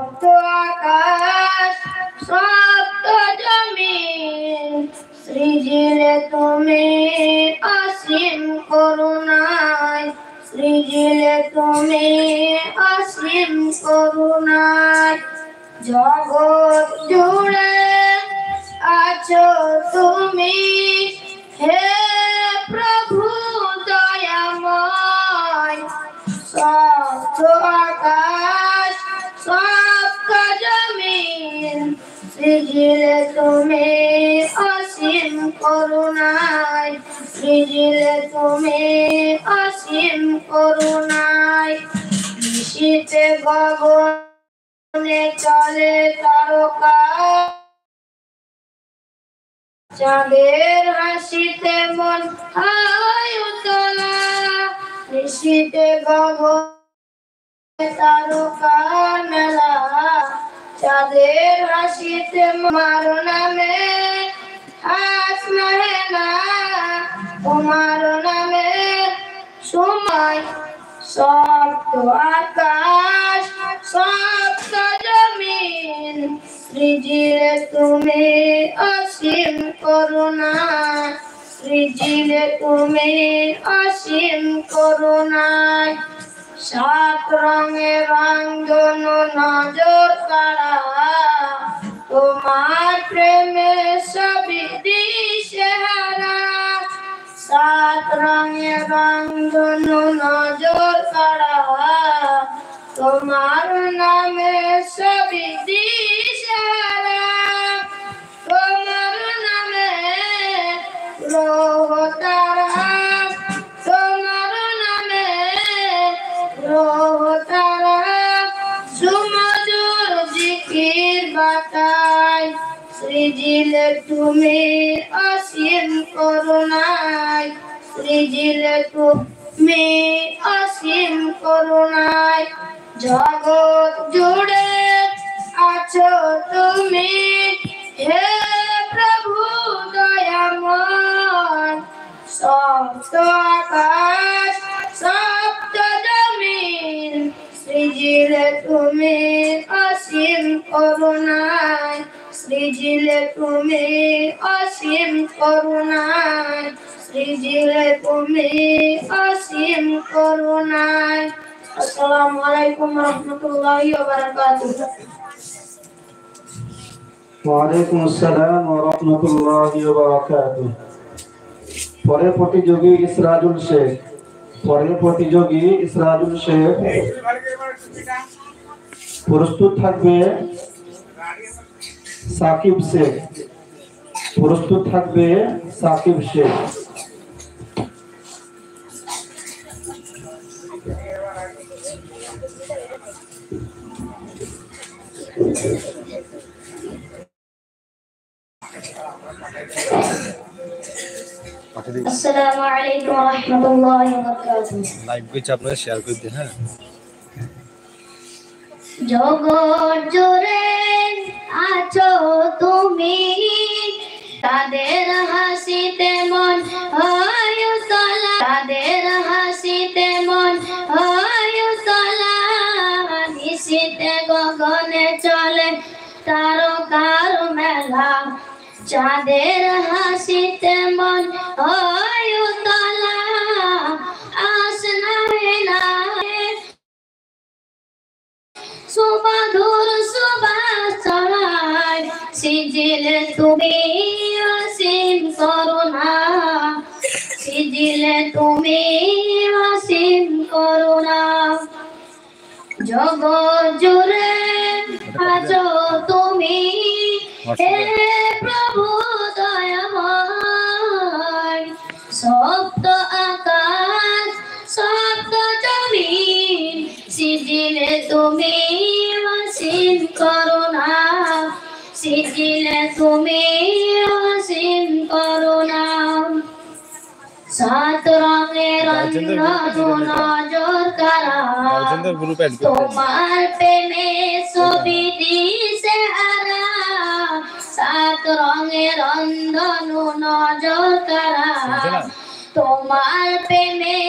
সপ্ত আকাশ সপ্ত জমিন সৃজিলে তুমি অসীম করুণায় সৃজিলে তুমি অসীম করুণায় জগৎ জুড়ে আছো তুমি হে প্রভু দয়াময় সপ্ত আকাশ সপ্ত জমিন সৃজিলে তুমি অসীম করুণায় সৃজিলে তুমি অসীম করুণায় নিশীথে গগনে চলে তারকা চাঁদের হাসিতে মন হয় উতলা নিশীথে গগনে তারকা মেলা চাঁদের হাসিতে তোমার নামে হাস নাহে না তোমার নামে সময় সপ্ত আকাশ সপ্ত জমিন সৃজিলে তুমি অসীম করুণা সৃজিলে তুমি অসীম করুণায় সাত রঙের রংধনু নজর কাড়া তোমার প্রেমে সবই দিশেহারা সাত রঙের রংধনু নজর কাড়া তোমার নামে সবই দিশেহারা তোমার নামে গ্রহ তারা তোমার নামে গ্রহ তারা সুমধুর জিকির বাতায় সৃজিলে তুমি অসীম করুণায় সৃজিলে তুমি অসীম করুণায় জগৎ জুড়ে আছো তুমি হে প্রভু দয়াময় সপ্ত আকাশ সপ্ত জমিন সৃজিলে তুমি অসীম করুণায় সৃজিলে তুমি অসীম করুণায় সৃজিলে তুমি অসীম করুণায় আসসালামু আলাইকুম ওয়া রাহমাতুল্লাহি ওয়া বারাকাতুহু ওয়ালাইকুম আসসালাম ওয়া রাহমাতুল্লাহি ওয়া বারাকাতুহু পরের প্রতিযোগী ইসরাজুল শেখ প্রস্তুত থাকবে সাকিব শেখ আসসালামু আলাইকুম ওয়া রাহমাতুল্লাহি ওয়া বারাকাতুহু লাইভ পেজ আপনারা শেয়ার করে দিন হ্যাঁ জগৎ জুড়ে আছো তুমি তাদের হাসিতে মন হয় উতলা তাদের হাসিতে মন হয় উতলা নিশীথে গগনে চলে তারকার মেলা চাঁদের হাসিতে মন হয় উতলা আস নাহে না সুমধুর সুবাস ছড়ায় সৃজিলে তুমি অসীম করুণা সৃজিলে তুমি অসীম করুণা জগৎ জুড়ে আছো তুমি হে প্রভু দয়াময় সপ্ত আকাশ সপ্ত জমিন সৃজিলে তুমি অসীম করুণা সৃজিলে তুমি অসীম করুণা সাত রঙের রংধনু নজর কাড়া তোমার প্রেমে সবই দিশেহারা সাত রঙের রংধনু নজর কাড়া তোমার প্রেমে